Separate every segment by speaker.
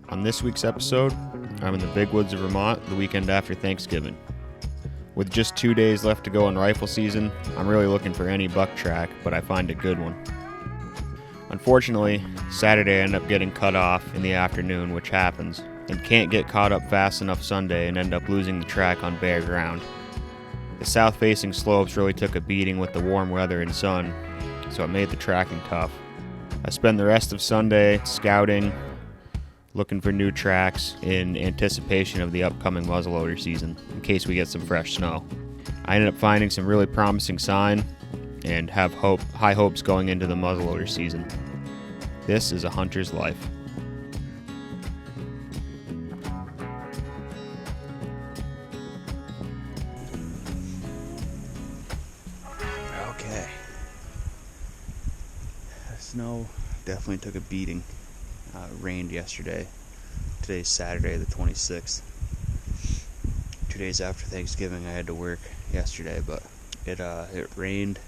Speaker 1: On this week's episode, I'm in the big woods of Vermont the weekend after Thanksgiving. With just 2 days left to go in rifle season, I'm really looking for any buck track, but I find a good one. Unfortunately, Saturday I end up getting cut off in the afternoon, which happens, and can't get caught up fast enough Sunday and end up losing the track on bare ground. The south-facing slopes really took a beating with the warm weather and sun, so it made the tracking tough. I spend the rest of Sunday scouting, looking for new tracks in anticipation of the upcoming muzzleloader season, in case we get some fresh snow. I ended up finding some really promising sign and have high hopes going into the muzzleloader season. This is a hunter's life. Okay. The snow definitely took a beating. It rained yesterday. Today's Saturday, the 26th. 2 days after Thanksgiving, I had to work yesterday, but it rained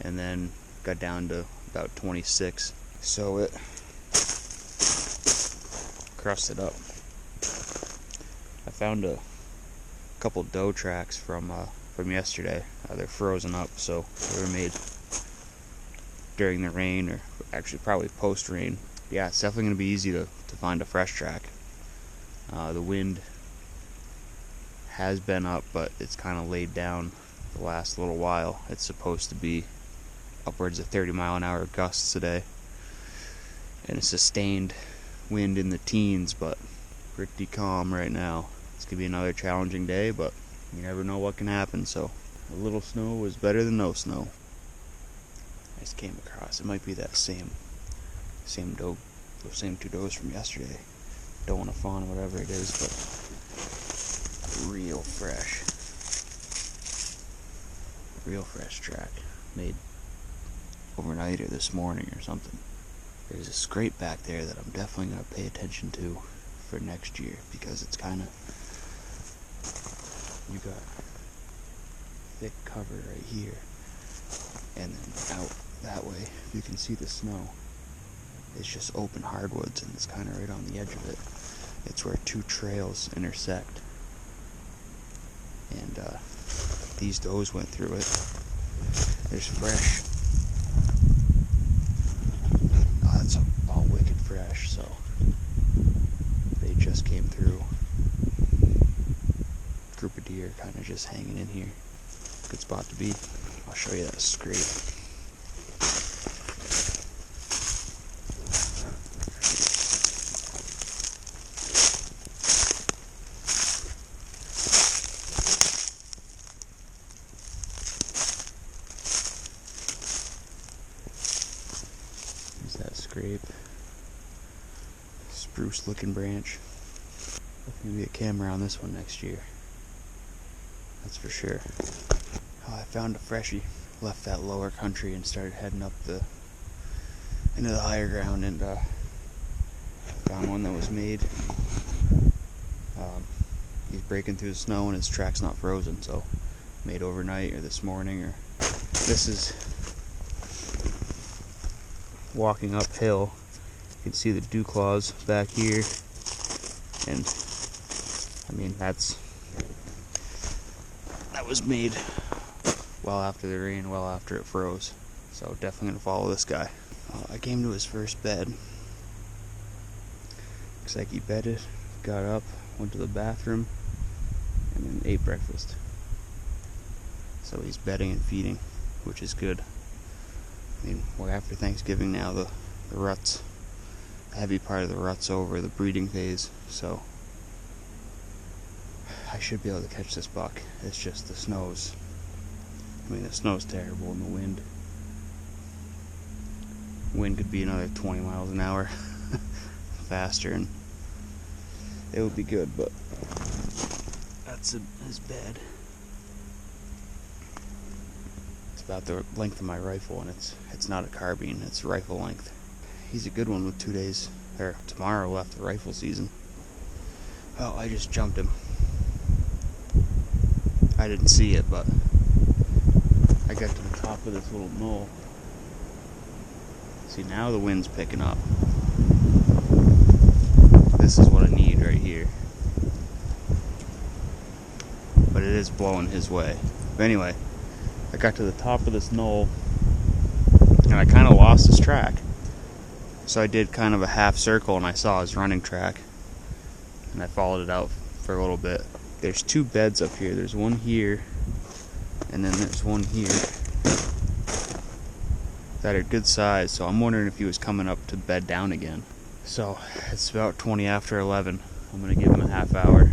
Speaker 1: and then got down to about 26. So it crusted up. I found a couple doe tracks from yesterday. They're frozen up, so they were made during the rain, or actually probably post-rain. Yeah, it's definitely going to be easy to find a fresh track. The wind has been up, but it's kind of laid down the last little while. It's supposed to be upwards of 30-mile-an-hour gusts today, and a sustained wind in the teens, but pretty calm right now. It's going to be another challenging day, but you never know what can happen, so a little snow is better than no snow. I just came across, it might be that same doe, those same two does from yesterday. Don't want to fawn or whatever it is, but real fresh track made overnight or this morning or something. There's a scrape back there that I'm definitely going to pay attention to for next year, because it's kind of, you got thick cover right here, and then out that way you can see the snow. It's just open hardwoods, and it's kind of right on the edge of it. It's where two trails intersect, and these does went through it. There's fresh. Oh, that's all wicked fresh, so they just came through. Group of deer kind of just hanging in here. Good spot to be. I'll show you that scrape. That scrape, spruce looking branch. There's gonna be a camera on this one next year, that's for sure. Oh, I found a freshie. Left that lower country and started heading up into the higher ground, and found one that was made. He's breaking through the snow and his track's not frozen, so made overnight or this morning. Or this is walking uphill. You can see the dew claws back here, and I mean that was made well after the rain, well after it froze, so definitely gonna follow this guy. I came to his first bed. Looks like he bedded, got up, went to the bathroom, and then ate breakfast. So he's bedding and feeding, which is good. I mean, we're after Thanksgiving now. The rut's, the heavy part of the rut's over, the breeding phase, so I should be able to catch this buck. It's just the snow's terrible, and the wind could be another 20 miles an hour faster, and it would be good, but that's his bed. About the length of my rifle, and it's not a carbine, it's rifle length. He's a good one with 2 days, or tomorrow left the rifle season. Oh, I just jumped him. I didn't see it, but I got to the top of this little knoll. See, now the wind's picking up. This is is blowing his way. But anyway, I got to the top of this knoll and I kind of lost his track. So I did kind of a half circle and I saw his running track. And I followed it out for a little bit. There's two beds up here. There's one here and then there's one here that are good size. So I'm wondering if he was coming up to bed down again. So it's about 20 after 11. I'm going to give him a half hour.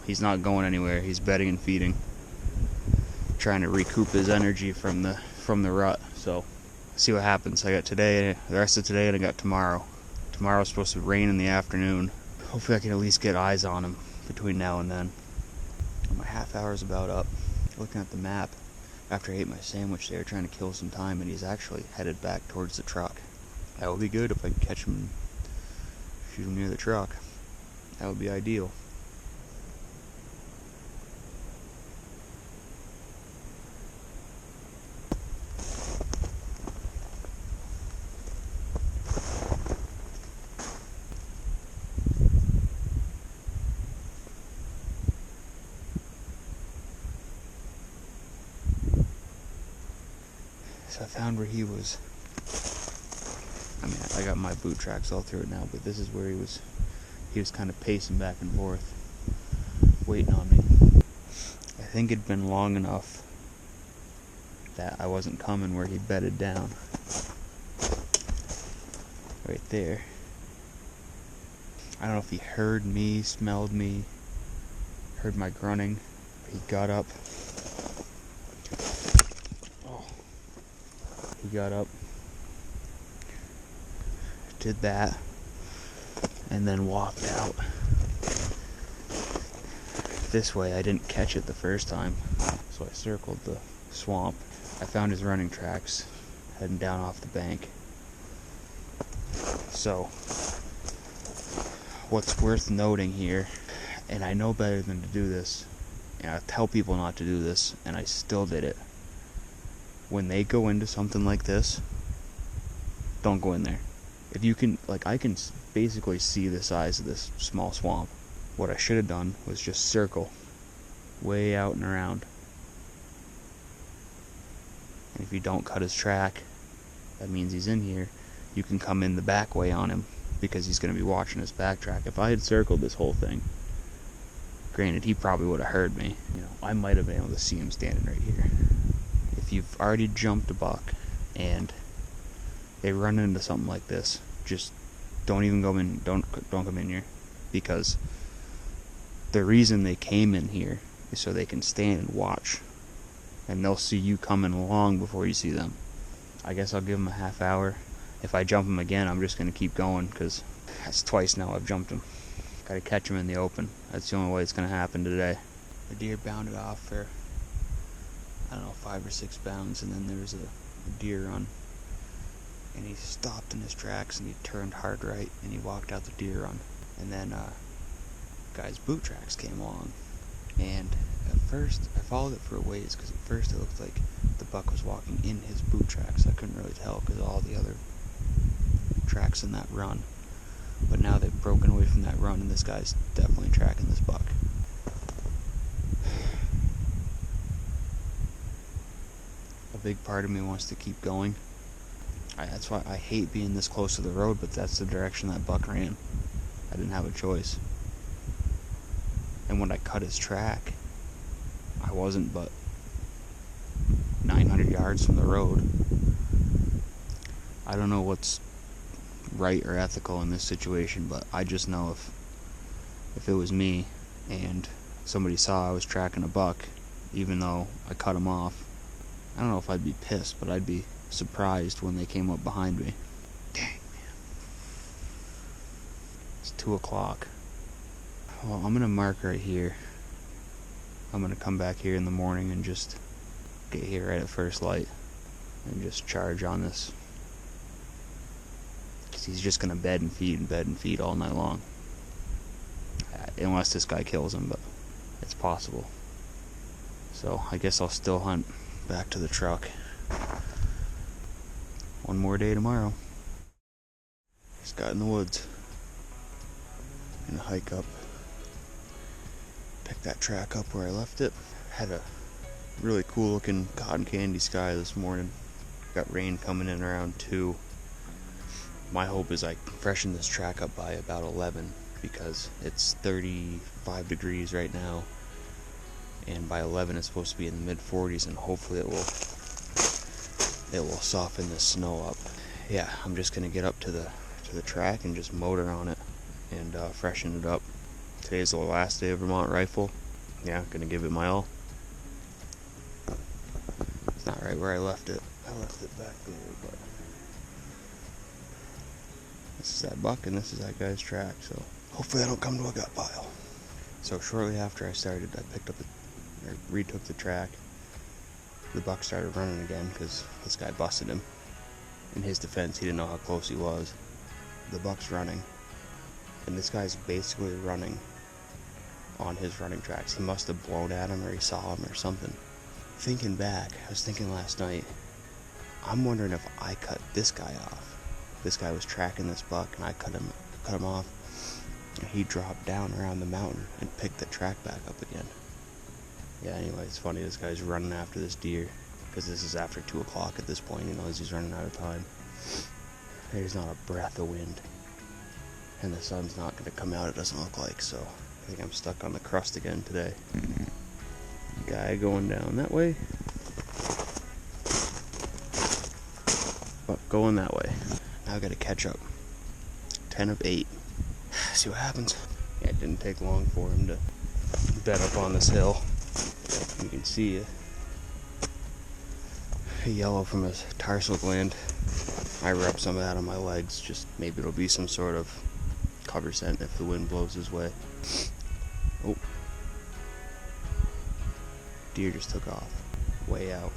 Speaker 1: He's not going anywhere. He's bedding and feeding, trying to recoup his energy from the rut. So see what happens. I got today, the rest of today, and I got tomorrow. Tomorrow's supposed to rain in the afternoon. Hopefully I can at least get eyes on him between now and then. My half hour's about up. Looking at the map, after I ate my sandwich there, trying to kill some time, and he's actually headed back towards the truck. That would be good if I could catch him and shoot him near the truck. That would be ideal. So I found where he was. I mean, I got my boot tracks all through it now, but this is where he was kind of pacing back and forth, waiting on me. I think it'd been long enough that I wasn't coming where he bedded down. Right there. I don't know if he heard me, smelled me, heard my grunting. He got up. He got up, did that, and then walked out. This way. I didn't catch it the first time, so I circled the swamp. I found his running tracks heading down off the bank. So what's worth noting here, and I know better than to do this, and I tell people not to do this, and I still did it. When they go into something like this, don't go in there. If you can, I can basically see the size of this small swamp. What I should have done was just circle way out and around. And if you don't cut his track, that means he's in here. You can come in the back way on him because he's going to be watching his back track. If I had circled this whole thing, granted, he probably would have heard me. I might have been able to see him standing right here. If you've already jumped a buck and they run into something like this, just don't even go in. Don't come in here, because the reason they came in here is so they can stand and watch, and they'll see you coming along before you see them. I guess I'll give them a half hour. If I jump them again, I'm just gonna keep going, because that's twice now I've jumped them. Gotta catch them in the open. That's the only way it's gonna happen today. The deer bounded off for, I don't know, 5 or 6 bounds, and then there was a deer run, and he stopped in his tracks and he turned hard right and he walked out the deer run, and then guy's boot tracks came along, and at first I followed it for a ways, because at first it looked like the buck was walking in his boot tracks. I couldn't really tell because of all the other tracks in that run, but now they've broken away from that run and this guy's definitely tracking this buck. A big part of me wants to keep going. That's why I hate being this close to the road, but that's the direction that buck ran. I didn't have a choice. And when I cut his track, I wasn't but 900 yards from the road. I don't know what's right or ethical in this situation, but I just know if it was me and somebody saw I was tracking a buck, even though I cut him off, I don't know if I'd be pissed, but I'd be surprised when they came up behind me. Dang, man. It's 2 o'clock. Well, I'm gonna mark right here. I'm gonna come back here in the morning and just get here right at first light and just charge on this. Because he's just gonna bed and feed all night long. Unless this guy kills him, but it's possible. So I guess I'll still hunt back to the truck. One more day tomorrow. Just got in the woods. Gonna hike up. Pick that track up where I left it. Had a really cool looking cotton candy sky this morning. Got rain coming in around 2. My hope is I freshen this track up by about 11 because it's 35 degrees right now, and by 11 it's supposed to be in the mid 40s, and hopefully it will soften the snow up. Yeah, I'm just gonna get up to the track and just motor on it and freshen it up. Today's the last day of Vermont rifle. Yeah, gonna give it my all. It's not right where I left it. I left it back there, but this is that buck and this is that guy's track, so hopefully I don't come to a gut pile. So shortly after I started, I retook the track. The buck started running again because this guy busted him. In his defense, he didn't know how close he was. The buck's running, and this guy's basically running on his running tracks. He must have blown at him, or he saw him or something. Thinking back, I was thinking last night, I'm wondering if I cut this guy off. This guy was tracking this buck, and I cut him off, and he dropped down around the mountain and picked the track back up again. Yeah, anyway, it's funny, this guy's running after this deer, because this is after 2 o'clock at this point. He knows he's running out of time. There's not a breath of wind, and the sun's not going to come out, it doesn't look like, so I think I'm stuck on the crust again today. Guy going down that way, but going that way. Now I got to catch up. 10 of 8. See what happens. Yeah, it didn't take long for him to bed up on this hill. You can see a yellow from his tarsal gland. I rub some of that on my legs, just maybe it'll be some sort of cover scent if the wind blows his way. Oh, deer just took off way out.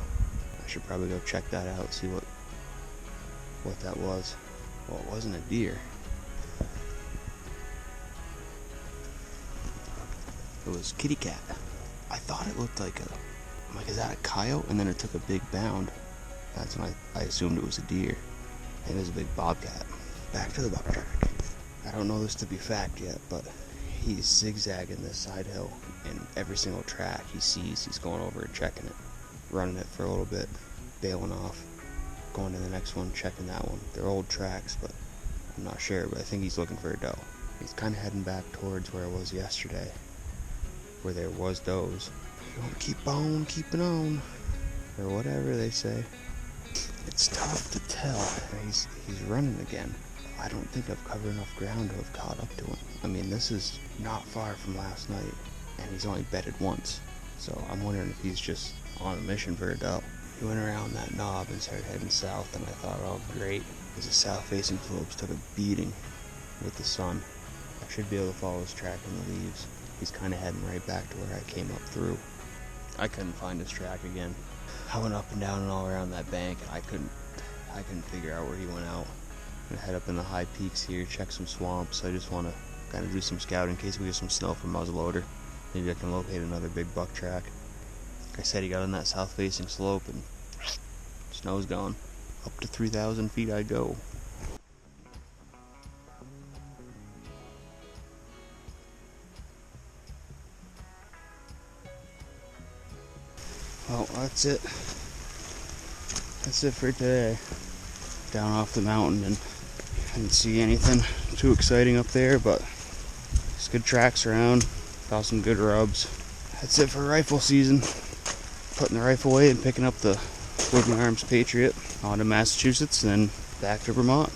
Speaker 1: I should probably go check that out, see what that was. Well, it wasn't a deer. It was kitty cat. I thought it looked like I'm like, is that a coyote? And then it took a big bound. That's when I assumed it was a deer. And it was a big bobcat. Back to the buck track. I don't know this to be fact yet, but he's zigzagging this side hill, and every single track he sees, he's going over and checking it, running it for a little bit, bailing off, going to the next one, checking that one. They're old tracks, but I'm not sure, but I think he's looking for a doe. He's kind of heading back towards where I was yesterday, where there was does. You don't keep on keeping on, or whatever they say. It's tough to tell. He's running again. I don't think I've covered enough ground to have caught up to him. I mean, this is not far from last night, and he's only bedded once. So I'm wondering if he's just on a mission for a doe. He went around that knob and started heading south, and I thought, oh great, because the south-facing slopes took a beating with the sun. I should be able to follow his track in the leaves. He's kind of heading right back to where I came up through. I couldn't find his track again. I went up and down and all around that bank. I couldn't figure out where he went out. I'm gonna head up in the high peaks here, check some swamps. I just want to kind of do some scouting in case we get some snow from muzzleloader. Maybe I can locate another big buck track. Like I said, he got on that south-facing slope and snow's gone. Up to 3,000 feet I go. Well, that's it. That's it for today. Down off the mountain, and I didn't see anything too exciting up there, but there's good tracks around. Found some good rubs. That's it for rifle season. Putting the rifle away and picking up the Woodman Arms Patriot on to Massachusetts and then back to Vermont.